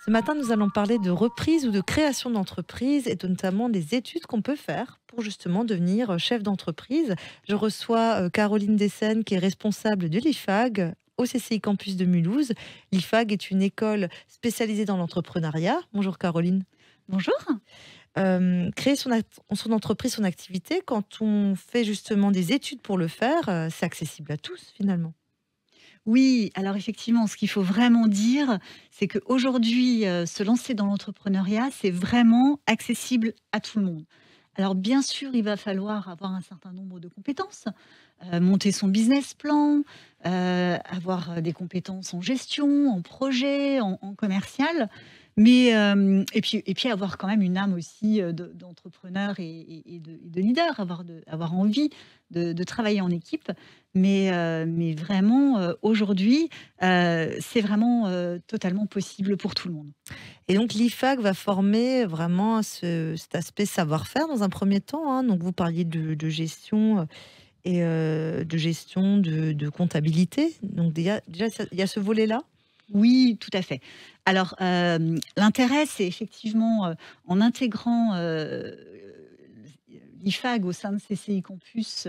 Ce matin, nous allons parler de reprise ou de création d'entreprise et notamment des études qu'on peut faire pour justement devenir chef d'entreprise. Je reçois Caroline Dessène qui est responsable de l'IFAG au CCI Campus de Mulhouse. L'IFAG est une école spécialisée dans l'entrepreneuriat. Bonjour Caroline. Bonjour. Créer son entreprise, son activité, quand on fait justement des études pour le faire, c'est accessible à tous finalement. Oui, alors effectivement, ce qu'il faut vraiment dire, c'est qu'aujourd'hui, se lancer dans l'entrepreneuriat, c'est vraiment accessible à tout le monde. Alors bien sûr, il va falloir avoir un certain nombre de compétences, monter son business plan, avoir des compétences en gestion, en projet, en commercial, mais et puis avoir quand même une âme aussi, d'entrepreneur et de leader, avoir envie de travailler en équipe. Mais vraiment, aujourd'hui, c'est vraiment, totalement possible pour tout le monde. Et donc l'IFAG va former vraiment à cet aspect savoir-faire dans un premier temps, hein. Donc vous parliez de gestion et de gestion de comptabilité. Donc déjà il y a ce volet-là. Oui, tout à fait. Alors, l'intérêt, c'est effectivement, en intégrant, l'IFAG au sein de CCI Campus,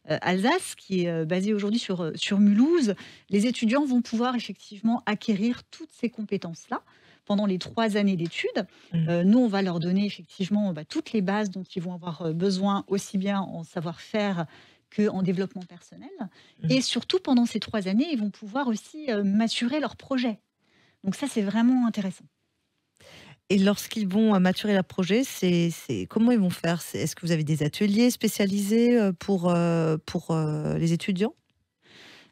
Alsace, qui est, basé aujourd'hui sur Mulhouse. Les étudiants vont pouvoir effectivement acquérir toutes ces compétences-là pendant les 3 années d'études. Mm. Nous, on va leur donner effectivement, toutes les bases dont ils vont avoir, besoin, aussi bien en savoir-faire qu'en développement personnel. Mm. Et surtout, pendant ces 3 années, ils vont pouvoir aussi, maturer leurs projets. Donc ça, c'est vraiment intéressant. Et lorsqu'ils vont maturer leur projet, comment ils vont faire? Est-ce que vous avez des ateliers spécialisés pour les étudiants?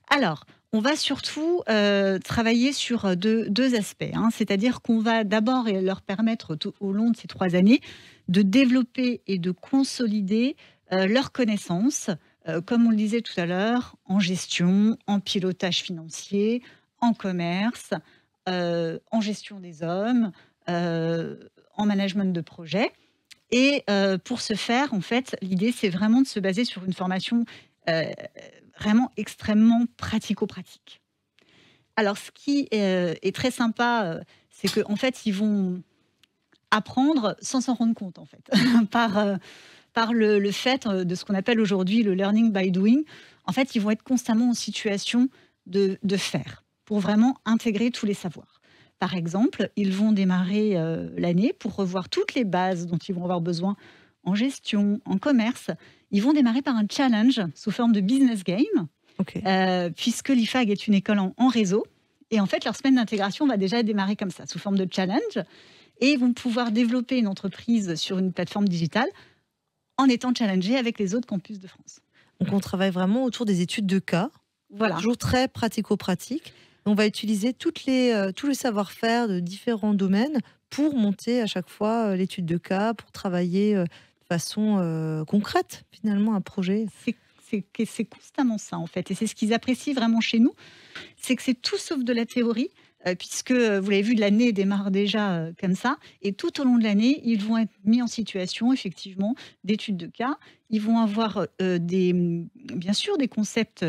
Alors, on va surtout, travailler sur, deux aspects, hein. C'est-à-dire qu'on va d'abord leur permettre au long de ces 3 années, de développer et de consolider, leurs connaissances, comme on le disait tout à l'heure, en gestion, en pilotage financier, en commerce, en gestion des hommes, en management de projet. Et pour ce faire, en fait, l'idée, c'est vraiment de se baser sur une formation, heu, vraiment extrêmement pratico-pratique. Alors ce qui, est très sympa, c'est qu'en fait, ils vont apprendre sans s'en rendre compte, en fait, par le fait, de ce qu'on appelle aujourd'hui le learning by doing. En fait, ils vont être constamment en situation de faire, pour vraiment intégrer tous les savoirs. Par exemple, ils vont démarrer, l'année pour revoir toutes les bases dont ils vont avoir besoin en gestion, en commerce. Ils vont démarrer par un challenge sous forme de business game, Ok. puisque l'IFAG est une école en réseau. Et en fait, leur semaine d'intégration va déjà démarrer comme ça, sous forme de challenge. Et ils vont pouvoir développer une entreprise sur une plateforme digitale en étant challengés avec les autres campus de France. Donc on travaille vraiment autour des études de cas, Voilà, toujours très pratico-pratique. On va utiliser tout le savoir-faire de différents domaines pour monter à chaque fois l'étude de cas, pour travailler de façon concrète finalement un projet. c'est constamment ça en fait. Et c'est ce qu'ils apprécient vraiment chez nous, c'est que c'est tout sauf de la théorie, puisque vous l'avez vu, l'année démarre déjà comme ça. Et tout au long de l'année, ils vont être mis en situation effectivement d'études de cas. Ils vont avoir bien sûr des concepts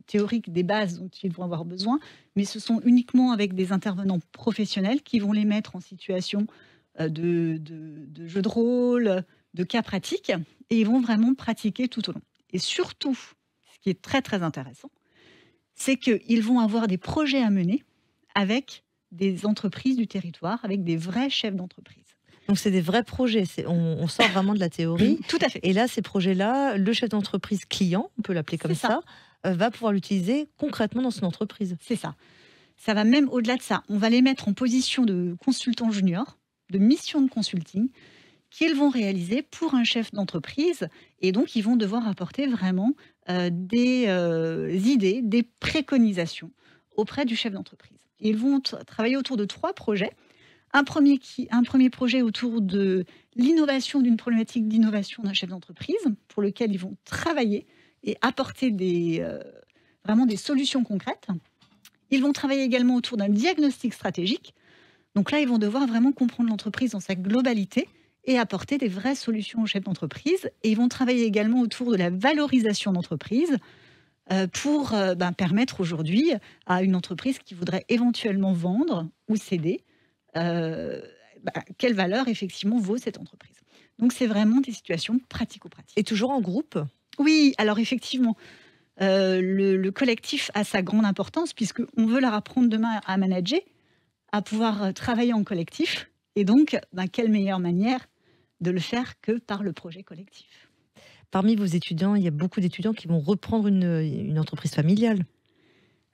théoriques, des bases dont ils vont avoir besoin, mais ce sont uniquement avec des intervenants professionnels qui vont les mettre en situation de jeux de rôle, de cas pratiques, et ils vont vraiment pratiquer tout au long. Et surtout, ce qui est très très intéressant, c'est qu'ils vont avoir des projets à mener avec des entreprises du territoire, avec des vrais chefs d'entreprise. Donc c'est des vrais projets, on sort vraiment de la théorie. Tout à fait, Et là, ces projets-là, le chef d'entreprise client, on peut l'appeler comme c'est ça, ça, va pouvoir l'utiliser concrètement dans son entreprise. c'est ça. Ça va même au-delà de ça. On va les mettre en position de consultants juniors, de mission de consulting, qu'ils vont réaliser pour un chef d'entreprise. Et donc, ils vont devoir apporter vraiment des idées, des préconisations auprès du chef d'entreprise. Ils vont travailler autour de 3 projets. Un premier projet autour de l'innovation, d'une problématique d'innovation d'un chef d'entreprise, pour lequel ils vont travailler et apporter vraiment des solutions concrètes. Ils vont travailler également autour d'un diagnostic stratégique. Donc là, ils vont devoir vraiment comprendre l'entreprise dans sa globalité et apporter des vraies solutions aux chefs d'entreprise. Et ils vont travailler également autour de la valorisation d'entreprise pour permettre aujourd'hui à une entreprise qui voudrait éventuellement vendre ou céder quelle valeur effectivement vaut cette entreprise. Donc c'est vraiment des situations pratico-pratiques. Et toujours en groupe? Oui, alors effectivement, le collectif a sa grande importance puisqu'on veut leur apprendre demain à manager, à pouvoir travailler en collectif. Et donc, quelle meilleure manière de le faire que par le projet collectif. Parmi vos étudiants, il y a beaucoup d'étudiants qui vont reprendre une entreprise familiale.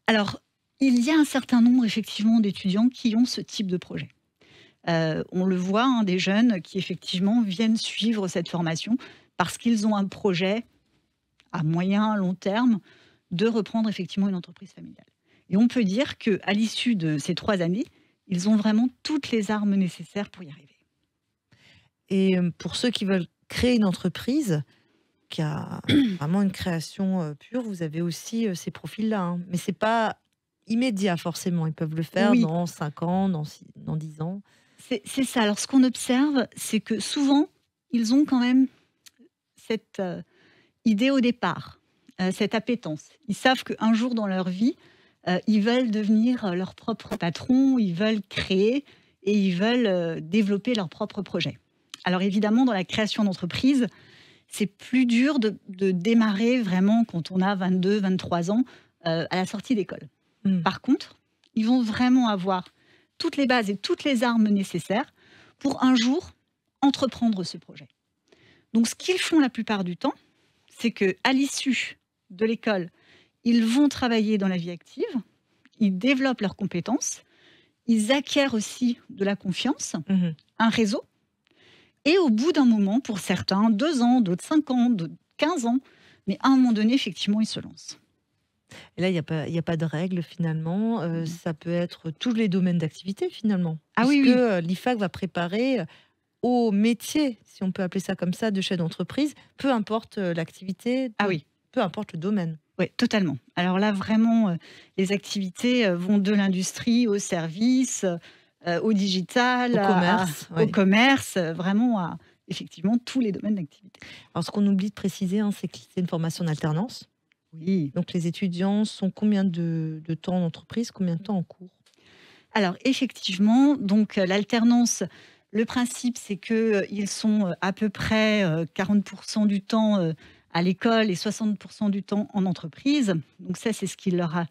Alors, il y a un certain nombre effectivement d'étudiants qui ont ce type de projet. On le voit, hein, des jeunes qui effectivement viennent suivre cette formation parce qu'ils ont un projet à moyen, long terme de reprendre effectivement une entreprise familiale. Et on peut dire qu'à l'issue de ces 3 années, ils ont vraiment toutes les armes nécessaires pour y arriver. Et pour ceux qui veulent créer une entreprise, qui a vraiment une création pure, vous avez aussi ces profils-là, hein. Mais c'est pas immédiat forcément. Ils peuvent le faire Oui, dans 5 ans, dans 10 ans. c'est ça. Alors, ce qu'on observe, c'est que souvent, ils ont quand même cette idée au départ, cette appétence. Ils savent qu'un jour dans leur vie, ils veulent devenir leur propre patron, ils veulent créer et ils veulent développer leur propre projet. Alors évidemment, dans la création d'entreprise, c'est plus dur de démarrer vraiment quand on a 22, 23 ans à la sortie d'école. Mm. Par contre, ils vont vraiment avoir toutes les bases et toutes les armes nécessaires pour un jour entreprendre ce projet. Donc ce qu'ils font la plupart du temps, c'est qu'à l'issue de l'école, ils vont travailler dans la vie active, ils développent leurs compétences, ils acquièrent aussi de la confiance, Mhm. un réseau, et au bout d'un moment, pour certains, 2 ans, d'autres 5 ans, d'autres 15 ans, mais à un moment donné, effectivement, ils se lancent. Et là, il y a pas de règle finalement. Ça peut être tous les domaines d'activité finalement. Ah oui, Puisque oui. l'IFAC va préparer au métier, si on peut appeler ça comme ça, de chef d'entreprise, peu importe l'activité, Ah oui. peu importe le domaine. Oui, totalement. Alors là, vraiment, les activités vont de l'industrie au service, au digital, Au commerce, au oui. commerce, vraiment à effectivement tous les domaines d'activité. Alors, ce qu'on oublie de préciser, hein, c'est que c'est une formation en alternance. Oui. Donc, les étudiants sont combien de temps en entreprise, combien de temps en cours? Alors effectivement, donc l'alternance, le principe, c'est qu'ils sont à peu près 40% du temps à l'école et 60% du temps en entreprise. Donc ça, c'est ce qui leur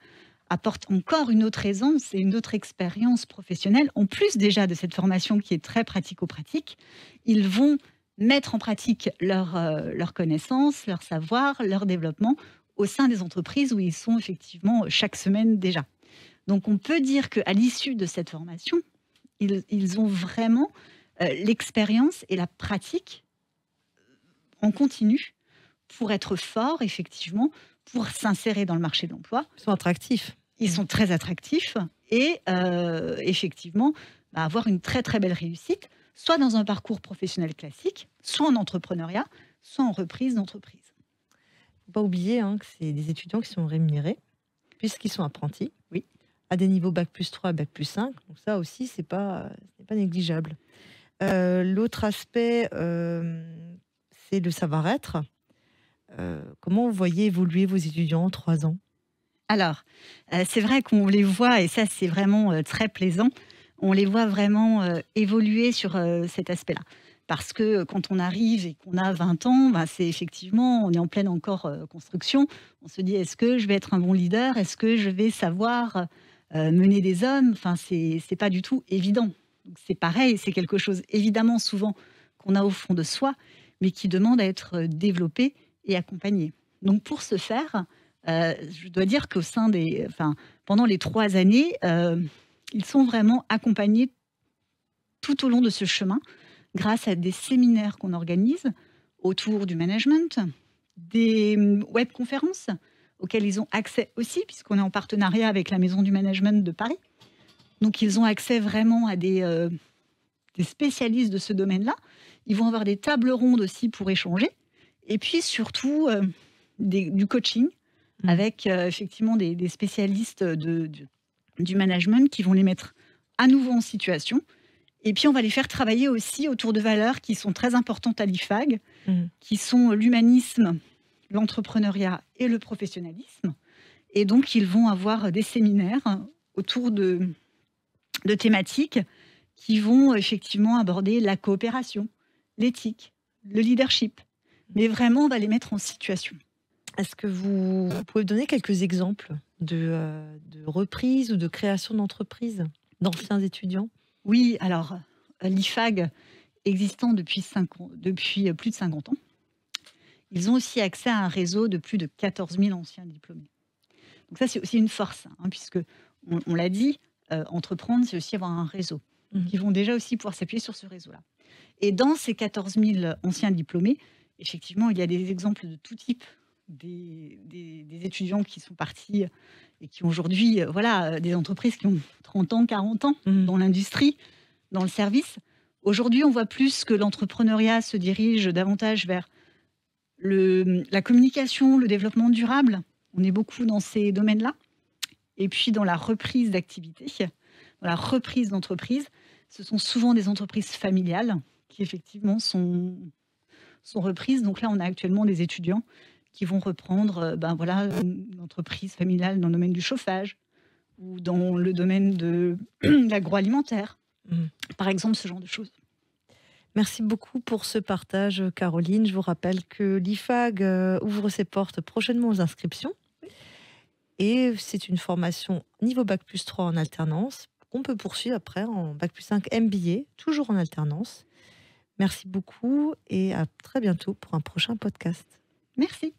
apporte encore une autre aisance et une autre expérience professionnelle. En plus déjà de cette formation qui est très pratico-pratique, ils vont mettre en pratique leurs connaissances, leur savoir, leur développement au sein des entreprises où ils sont effectivement chaque semaine déjà. Donc on peut dire qu'à l'issue de cette formation, ils ont vraiment l'expérience et la pratique en continu pour être forts, effectivement, pour s'insérer dans le marché de l'emploi. Ils sont attractifs. Ils sont très attractifs et effectivement, avoir une très très belle réussite, soit dans un parcours professionnel classique, soit en entrepreneuriat, soit en reprise d'entreprise. Faut pas oublier, hein, que c'est des étudiants qui sont rémunérés, puisqu'ils sont apprentis. Oui. À des niveaux bac+3, bac+5. Donc ça aussi, ce n'est pas négligeable. L'autre aspect, c'est le savoir-être. Comment vous voyez évoluer vos étudiants en 3 ans? Alors, c'est vrai qu'on les voit, et ça c'est vraiment très plaisant, on les voit vraiment évoluer sur cet aspect-là. Parce que quand on arrive et qu'on a 20 ans, c'est effectivement, on est en pleine encore construction. On se dit, est-ce que je vais être un bon leader? Est-ce que je vais savoir mener des hommes? Enfin, c'est pas du tout évident. Donc, c'est pareil, c'est quelque chose évidemment souvent qu'on a au fond de soi, mais qui demande à être développé et accompagné. Donc pour ce faire, je dois dire qu'au sein pendant les 3 années, ils sont vraiment accompagnés tout au long de ce chemin, grâce à des séminaires qu'on organise autour du management, des webconférences auxquelles ils ont accès aussi, puisqu'on est en partenariat avec la Maison du Management de Paris. Donc ils ont accès vraiment à des spécialistes de ce domaine-là. Ils vont avoir des tables rondes aussi pour échanger. Et puis surtout, du coaching avec effectivement des spécialistes du management qui vont les mettre à nouveau en situation. Et puis on va les faire travailler aussi autour de valeurs qui sont très importantes à l'IFAG, qui sont l'humanisme, l'entrepreneuriat et le professionnalisme. Et donc ils vont avoir des séminaires autour de thématiques qui vont effectivement aborder la coopération, l'éthique, le leadership. Mais vraiment, on va les mettre en situation. Est-ce que vous pouvez donner quelques exemples de reprise ou de création d'entreprise d'anciens étudiants? Oui, alors, l'IFAG existant depuis plus de 50 ans, ils ont aussi accès à un réseau de plus de 14 000 anciens diplômés. Donc ça, c'est aussi une force, hein, puisque on l'a dit, entreprendre, c'est aussi avoir un réseau. Donc, Mmh. ils vont déjà aussi pouvoir s'appuyer sur ce réseau-là. Et dans ces 14 000 anciens diplômés, effectivement, il y a des exemples de tout type. Des étudiants qui sont partis et qui ont aujourd'hui, voilà, des entreprises qui ont 30 ans, 40 ans Mmh. dans l'industrie, dans le service. Aujourd'hui, on voit plus que l'entrepreneuriat se dirige davantage vers la communication, le développement durable. On est beaucoup dans ces domaines-là. Et puis dans la reprise d'activité, dans la reprise d'entreprise, ce sont souvent des entreprises familiales qui effectivement sont reprises. Donc là, on a actuellement des étudiants qui vont reprendre voilà, une entreprise familiale dans le domaine du chauffage ou dans le domaine de l'agroalimentaire, Mmh. par exemple, ce genre de choses. Merci beaucoup pour ce partage, Caroline. Je vous rappelle que l'IFAG ouvre ses portes prochainement aux inscriptions et c'est une formation niveau bac+3 en alternance qu'on peut poursuivre après en bac+5 MBA, toujours en alternance. Merci beaucoup et à très bientôt pour un prochain podcast. Merci.